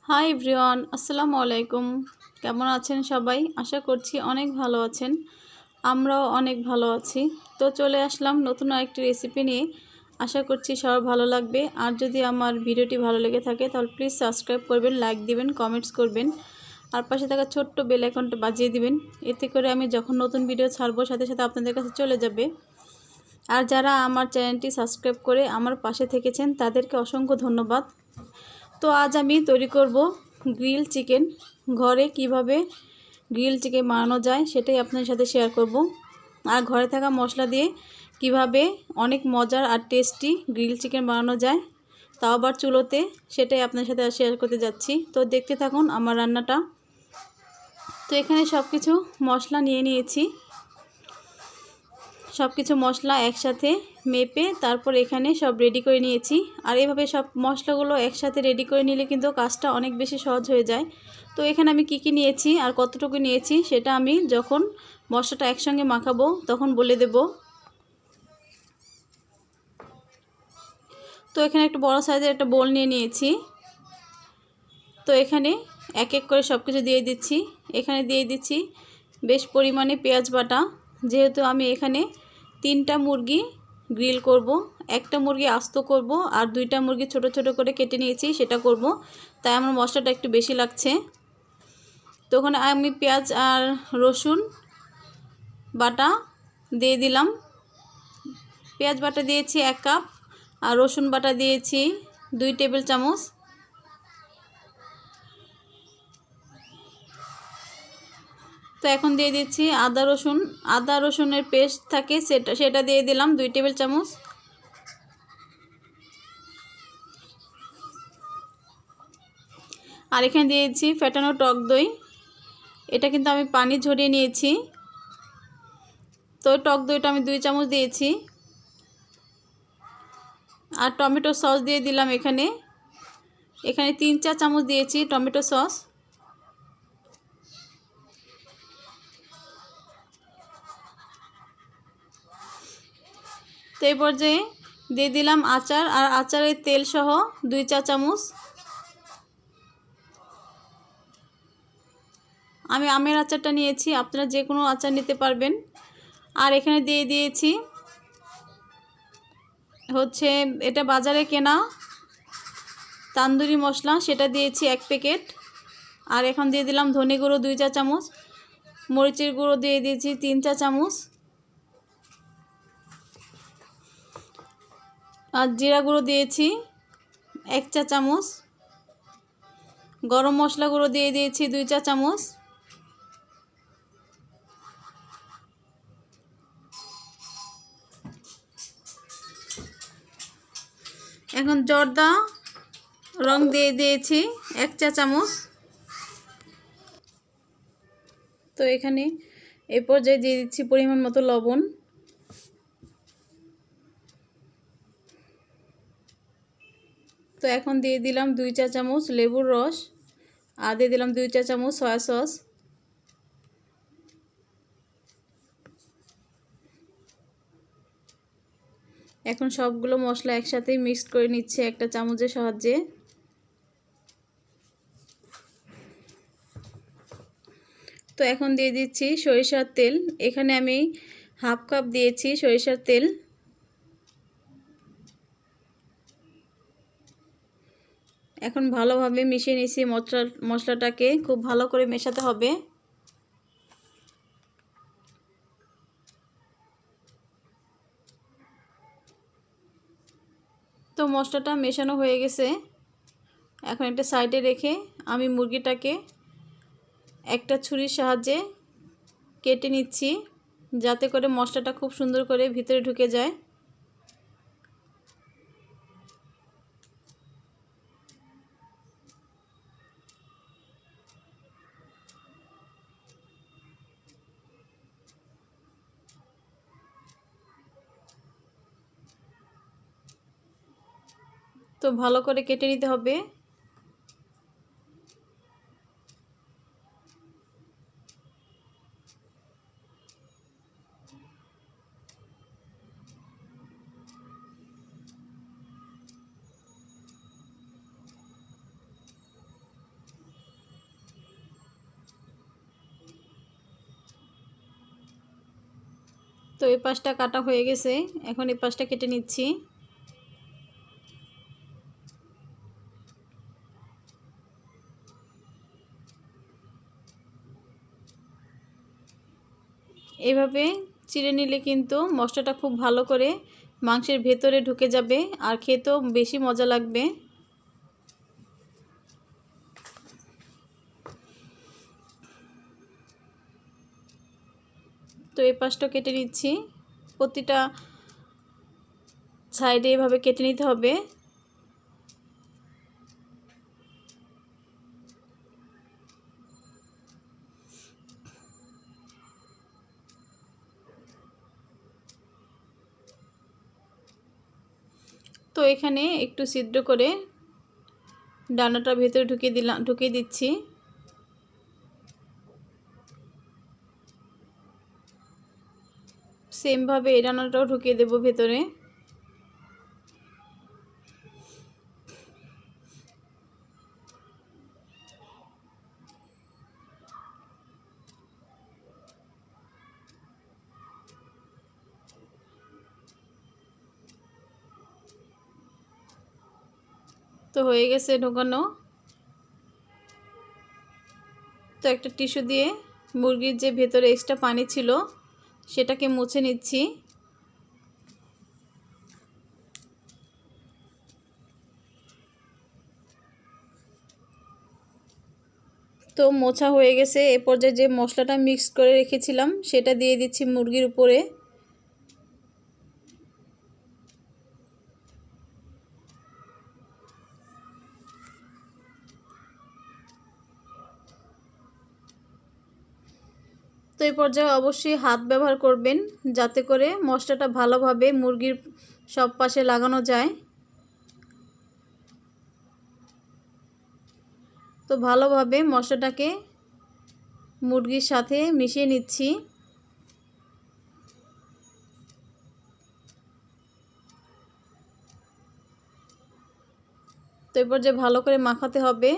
Hi everyone, আসসালামু আলাইকুম। কেমন আছেন সবাই? আশা করছি অনেক ভালো আছেন। আমরাও অনেক ভালো আছি। তো চলে আসলাম নতুন আরেকটি রেসিপি নিয়ে। আশা করছি সবার ভালো লাগবে। আর যদি আমার ভিডিওটি ভালো লেগে থাকে তাহলে প্লিজ সাবস্ক্রাইব করবেন, লাইক দিবেন, কমেন্টস করবেন। আর পাশে থাকা ছোট্ট বেল আইকনটা বাজিয়ে দিবেন। এতে করে আমি যখন নতুন ভিডিও ছাড়বো সাথে সাথে আপনাদের কাছে চলে যাবে। আর যারা আমার চ্যানেলটি সাবস্ক্রাইব করে আমার পাশে থেকেছেন তাদেরকে অসংখ্য ধন্যবাদ। তো আজ আমি তৈরি করব গ্রিল চিকেন। ঘরে কিভাবে গ্রিল চিকেন বানানো যায় সেটাই আপনাদের সাথে শেয়ার করব। আর ঘরে থাকা মশলা দিয়ে কিভাবে অনেক মজার আর টেস্টি গ্রিল চিকেন বানানো যায়, তাও আবার চুলোতে, সেটাই আপনাদের সাথে শেয়ার করতে যাচ্ছি। তো দেখতে থাকুন আমার রান্নাটা। তো এখানে সব কিছু মশলা নিয়ে নিয়েছি। সব কিছু মশলা একসাথে মেপে তারপর এখানে সব রেডি করে নিয়েছি। আর এভাবে সব মশলাগুলো একসাথে রেডি করে নিলে কিন্তু কাজটা অনেক বেশি সহজ হয়ে যায়। তো এখানে আমি কি কি নিয়েছি আর কতটুকু নিয়েছি সেটা আমি যখন মশলাটা একসঙ্গে মাখাবো তখন বলে দেব। তো এখানে একটা বড় সাইজের একটা বোল নিয়ে নিয়েছি। তো এখানে এক এক করে সব কিছু দিয়ে দিচ্ছি। এখানে দিয়ে দিচ্ছি বেশ পরিমাণে পেঁয়াজ বাটা। যেহেতু আমি এখানে 3টা মুরগি গ্রিল করব, একটা মুরগি আস্ত করব আর 2টা মুরগি ছোট ছোট করে কেটে নিয়েছি সেটা করব, তাই আমার মশলাটা একটু বেশি লাগছে। তো ওখানে আমি পেঁয়াজ আর রসুন বাটা দিয়ে দিলাম। পেঁয়াজ বাটা দিয়েছি 1 কাপ আর রসুন বাটা দিয়েছি 2 টেবিল চামচ। তো এখন দিয়ে দিচ্ছি আদা রসুনের পেস্ট থাকে সেটা দিয়ে দিলাম 2 টেবিল চামচ। আর এখানে দিয়েছি ফেটানো টক দই। এটা কিন্তু আমি পানি ঝরিয়ে নিয়েছি। তো টক দইটা আমি 2 চামচ দিয়েছি। আর টমেটো সস দিয়ে দিলাম এখানে 3-4 চামচ দিয়েছি টমেটো সস। তো এই পর্যায়ে দিয়ে দিলাম আচার আর আচারের তেল সহ 2-4 চামচ। আমি আমের আচারটা নিয়েছি, আপনারা যে কোনো আচার নিতে পারবেন। আর এখানে দিয়ে দিয়েছি এটা বাজারে কেনা তান্দুরি মশলা, সেটা দিয়েছি 1 প্যাকেট। আর এখন দিয়ে দিলাম ধনে গুঁড়ো 2-4 চামচ, মরিচের গুঁড়ো দিয়ে দিয়েছি 3-4 চামচ, আর জিরা গুঁড়ো দিয়েছি 1 চা চামচ, গরম মশলা গুঁড়ো দিয়ে দিয়েছি 2-4 চামচ। এখন জর্দা রং দিয়ে দিয়েছি 1 চা চামচ। তো এখানে এই পর্যায়ে দিয়ে দিচ্ছি পরিমাণ মতো লবণ। তো এখন দিয়ে দিলাম 2 চা চামচ লেবুর রস আর দিয়ে দিলাম 2 চা চামচ সয়া সস। এখন সবগুলো মশলা একসাথে মিক্স করে নিচ্ছে একটা চামচের সাহায্যে। তো এখন দিয়ে দিচ্ছি সরিষার তেল। এখানে আমি হাফ কাপ দিয়েছি সরিষার তেল। এখন ভালোভাবে মিশিয়ে নিচ্ছি মশলাটাকে, খুব ভালো করে মেশাতে হবে। তো মশলাটা মেশানো হয়ে গেছে। এখন একটা সাইডে রেখে আমি মুরগিটাকে একটা ছুরির সাহায্যে কেটে নিচ্ছি, যাতে করে মশলাটা খুব সুন্দর করে ভিতরে ঢুকে যায়। তো ভালো করে কেটে নিতে হবে। তো এই পাশটা কাটা হয়ে গেছে, এখন এই পাশটা কেটে নিচ্ছি। এভাবে চিড়ে নিলে কিন্তু মশলাটা খুব ভালো করে মাংসের ভেতরে ঢুকে যাবে আর খেতেও বেশি মজা লাগবে। তো এই পাশটা কেটে নিচ্ছি, প্রতিটা সাইডে এভাবে কেটে নিতে হবে। তো এখানে একটু ছিদ্র করে ডানাটা ভেতরে ঢুকিয়ে দিচ্ছি। সেম ভাবে এই ডানাটাও ঢুকিয়ে দেব ভেতরে। তো হয়ে গেছে ঢোকানো। তো একটা টিস্যু দিয়ে মুরগির যে ভেতরে এক্সট্রা পানি ছিল সেটাকে মুছে নিচ্ছি। তো মোছা হয়ে গেছে। এ পর্যায়ে যে মশলাটা মিক্স করে রেখেছিলাম সেটা দিয়ে দিচ্ছি মুরগির উপরে। তো এই পর্যায়ে অবশ্যই হাত ব্যবহার করবেন যাতে করে মশলাটা ভালোভাবে মুরগির সব পাশে লাগানো যায়। তো ভালোভাবে মশলাটাকে মুরগির সাথে মিশিয়ে নিচ্ছি। তো এই পর্যায়ে ভালো করে মাখাতে হবে।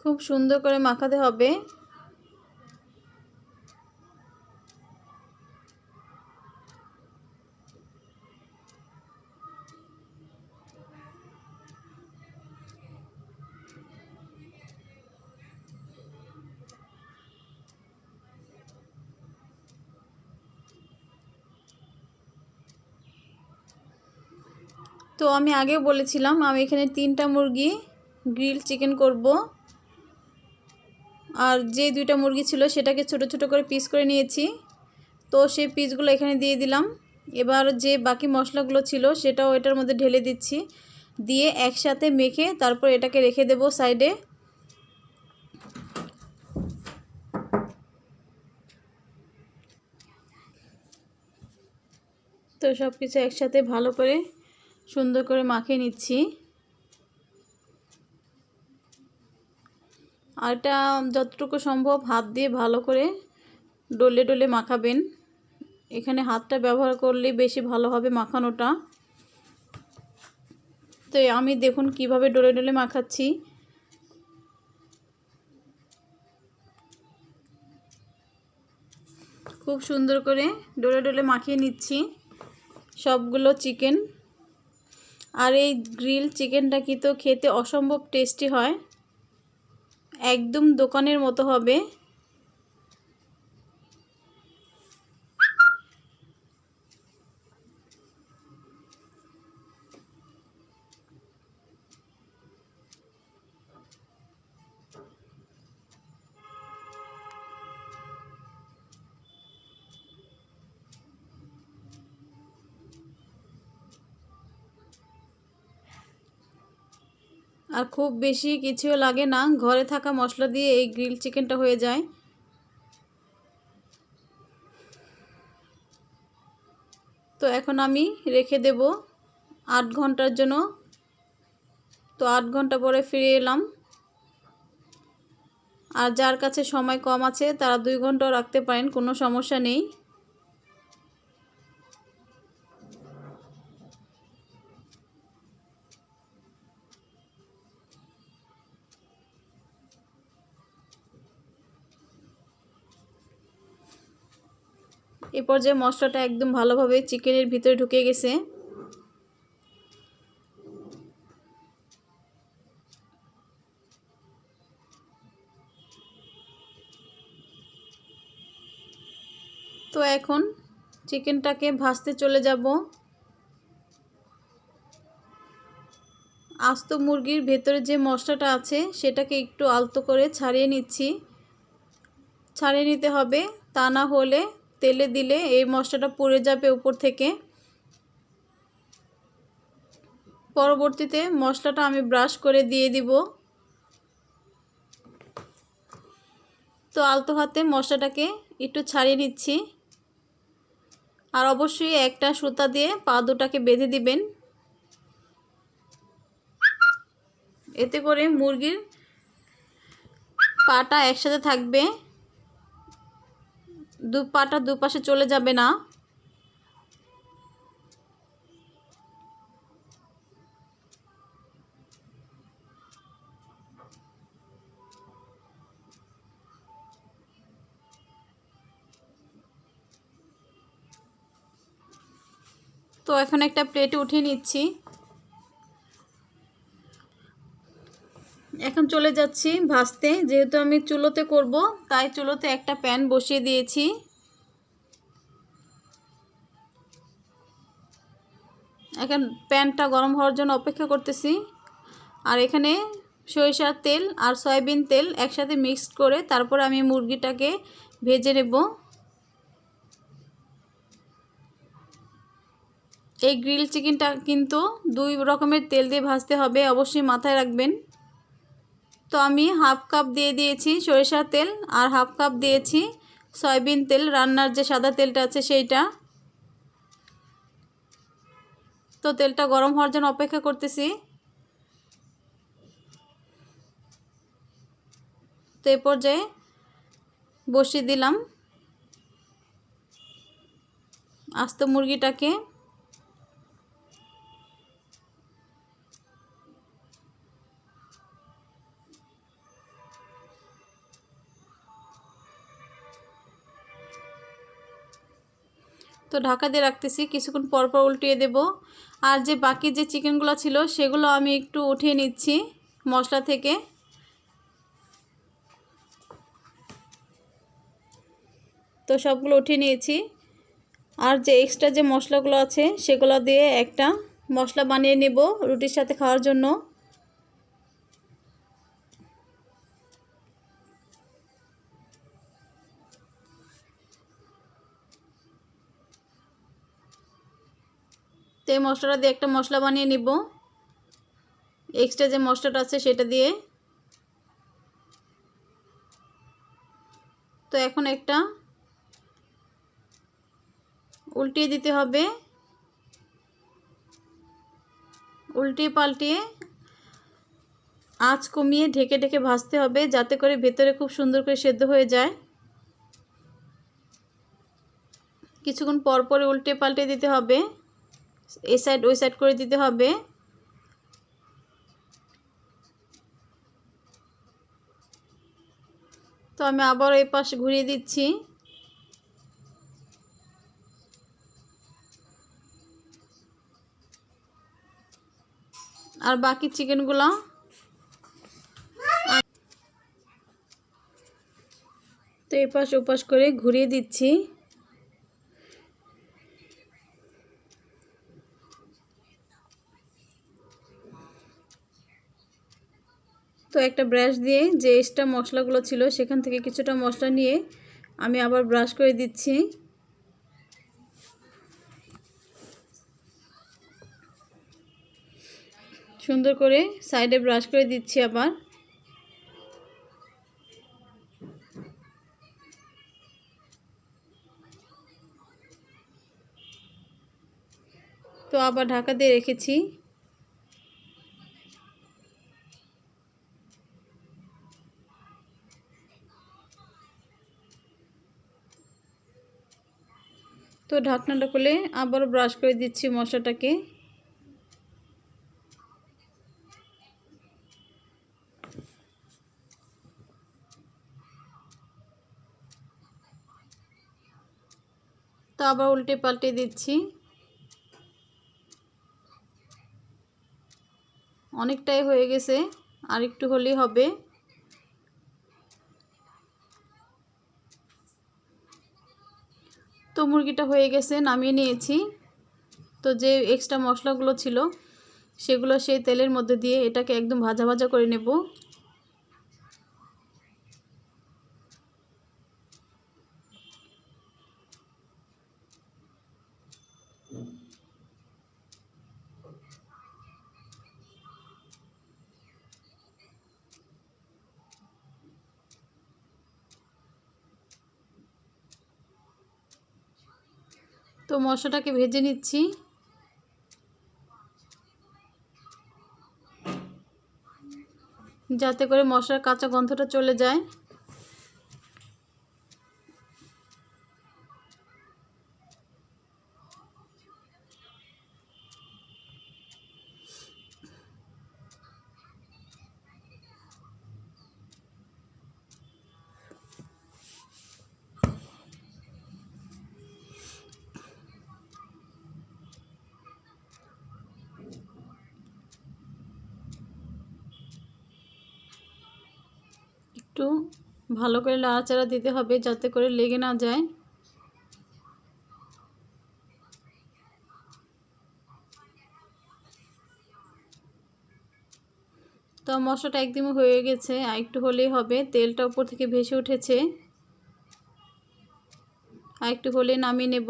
খুব সুন্দর করে মাখাতে হবে। তো আমি আগেও বলেছিলাম আমি এখানে 3টা মুরগি গ্রিল চিকেন করব। আর যে 2টা মুরগি ছিল সেটাকে ছোট ছোট করে পিস করে নিয়েছি। তো সেই পিসগুলো এখানে দিয়ে দিলাম। এবার যে বাকি মশলাগুলো ছিল সেটাও এটার মধ্যে ঢেলে দিচ্ছি, দিয়ে একসাথে মেখে তারপর এটাকে রেখে দেব সাইডে। তো সব কিছু একসাথে ভালো করে সুন্দর করে মাখিয়ে নিচ্ছি। আর এটা যতটুকু সম্ভব হাত দিয়ে ভালো করে ডলে ডলে মাখাবেন। এখানে হাতটা ব্যবহার করলে বেশি ভালো হবে মাখানোটা। তো আমি দেখুন কিভাবে ডলে ডলে মাখাচ্ছি। খুব সুন্দর করে ডলে ডলে মাখিয়ে নিচ্ছি সবগুলো চিকেন। আর এই গ্রিল চিকেনটা কিন্তু খেতে অসম্ভব টেস্টি হয়, একদম দোকানের মতো হবে। আর খুব বেশি কিছুও লাগে না, ঘরে থাকা মশলা দিয়ে এই গ্রিল চিকেনটা হয়ে যায়। তো এখন আমি রেখে দেব 8 ঘন্টার জন্য। তো 8 ঘন্টা পরে ফিরে এলাম। আর যার কাছে সময় কম আছে তারা 2 ঘন্টাও রাখতে পারেন, কোনো সমস্যা নেই। এই পর্যায়ে মশলাটা একদম ভালোভাবে চিকেনের ভিতরে ঢুকে গেছে। তো এখন চিকেনটাকে ভাজতে চলে যাব। আস্ত মুরগির ভেতরে যে মশলাটা আছে সেটাকে একটু আলতো করে ছাড়িয়ে নিচ্ছি। ছাড়িয়ে নিতে হবে, তা না হলে তেলে দিলে এই মশলাটা পুড়ে যাবে উপর থেকে। পরবর্তীতে মশলাটা আমি ব্রাশ করে দিয়ে দিব। তো আলতো হাতে মশলাটাকে একটু ছাড়িয়ে নিচ্ছি। আর অবশ্যই একটা সুতা দিয়ে পা দুটাকে বেঁধে দিবেন, এতে করে মুরগির পাটা একসাথে থাকবে, পাটা দুপাশে চলে যাবে না। তো এখন একটা প্লেটে উঠিয়ে নিচ্ছি। এখন চলে যাচ্ছি ভাজতে। যেহেতু আমি চুলোতে করব তাই চুলোতে একটা প্যান বসিয়ে দিয়েছি। এখন প্যানটা গরম হওয়ার জন্য অপেক্ষা করতেছি। আর এখানে সরিষার তেল আর সয়াবিন তেল একসাথে মিক্স করে তারপর আমি মুরগিটাকে ভেজে নেব। এই গ্রিল চিকেনটা কিন্তু 2 রকমের তেল দিয়ে ভাজতে হবে, অবশ্যই মাথায় রাখবেন। তো আমি হাফ কাপ দিয়ে দিয়েছি সরিষার তেল আর হাফ কাপ দিয়েছি সয়াবিন তেল, রান্নার যে সাদা তেলটা আছে সেইটা। তো তেলটা গরম হওয়ার জন্য অপেক্ষা করতেছি। তো এই পর্যায়ে বসিয়ে দিলাম আস্ত মুরগিটাকে। তো ঢাকা দিয়ে রাখতেছি, কিছুক্ষণ পর পর উল্টিয়ে দেব। আর যে বাকি যে চিকেনগুলো ছিল সেগুলো আমি একটু উঠিয়ে নিচ্ছি মশলা থেকে। তো সবগুলো উঠিয়ে নিয়েছি। আর যে এক্সট্রা যে মশলাগুলো আছে সেগুলো দিয়ে একটা মশলা বানিয়ে নেব রুটির সাথে খাওয়ার জন্য। তো এই মশলাটা দিয়ে একটা মশলা বানিয়ে নিব, এক্সট্রা যে মশলাটা আছে সেটা দিয়ে। তো এখন একটা উল্টিয়ে দিতে হবে, উল্টিয়ে পাল্টিয়ে আঁচ কমিয়ে ঢেকে ঢেকে ভাজতে হবে, যাতে করে ভেতরে খুব সুন্দর করে সেদ্ধ হয়ে যায়। কিছুক্ষণ পর পর উল্টে পাল্টে দিতে হবে, এই সাইড ওই সাইড করে দিতে হবে। তো আমি আবার এই পাশে ঘুরিয়ে দিচ্ছি। আর বাকি চিকেনগুলো তো এই পাশ ওপাশ করে ঘুরিয়ে দিচ্ছি। তো একটা ব্রাশ দিয়ে যে এক্সট্রা মশলাগুলো ছিল সেখান থেকে কিছুটা মশলা নিয়ে আমি আবার ব্রাশ করে দিচ্ছি। সুন্দর করে সাইডে ব্রাশ করে দিচ্ছি আবার। তো আবার ঢাকা দিয়ে রেখেছি। তো ঢাকনাটা খুলে আবার ব্রাশ করে দিচ্ছি মশলাটাকে। তো আবার উল্টে পাল্টে দিচ্ছি। অনেকটাই হয়ে গেছে, আর একটু হলেই হবে। তো মুরগিটা হয়ে গেছে, নামিয়ে নিয়েছি। তো যে এক্সট্রা মশলাগুলো ছিল সেগুলো সেই তেলের মধ্যে দিয়ে এটাকে একদম ভাজা ভাজা করে নেব। তো মশলাটাকে ভেজে নিচ্ছি। যাতে করে মশলার কাঁচা গন্ধটা চলে যায়। একটু ভালো করে নাড়াচাড়া দিতে হবে যাতে করে লেগে না যায়। তো মশলাটা একদমই হয়ে গেছে, আর একটু হলেই হবে। তেলটা উপর থেকে ভেসে উঠেছে, আর একটু হলে নামিয়ে নেব।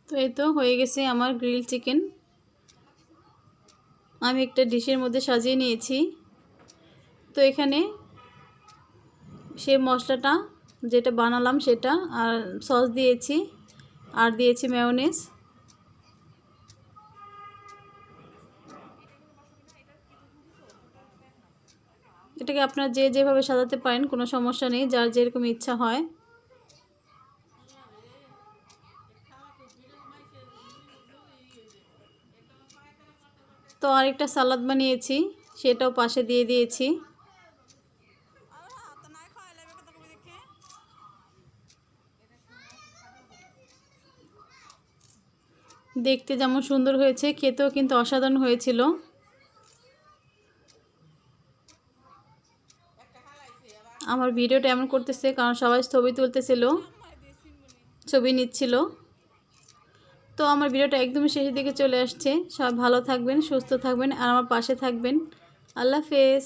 তো এই তো হয়ে গেছে আমার গ্রিল চিকেন। আমি একটা ডিশের মধ্যে সাজিয়ে নিয়েছি। তো এখানে সেই মশলাটা যেটা বানালাম সেটা, আর সস দিয়েছি, আর দিয়েছি মেয়োনেজ। এটাকে আপনারা যে যেভাবে সাজাতে পারেন, কোনো সমস্যা নেই, যার যেরকম ইচ্ছা হয়। তো আরেকটা সালাদ বানিয়েছি, সেটাও পাশে দিয়ে দিয়েছি। দেখতে যেমন সুন্দর হয়েছে, খেতেও কিন্তু অসাধারণ হয়েছিল। আমার ভিডিওটা এমন করতেছে কারণ সবাই ছবি তুলতেছিল, ছবি নিচ্ছিল। তো আমার ভিডিওটা একদমই শেষের দিকে চলে আসছে। সবাই ভালো থাকবেন, সুস্থ থাকবেন, আর আমার পাশে থাকবেন। আল্লাহ হাফেজ।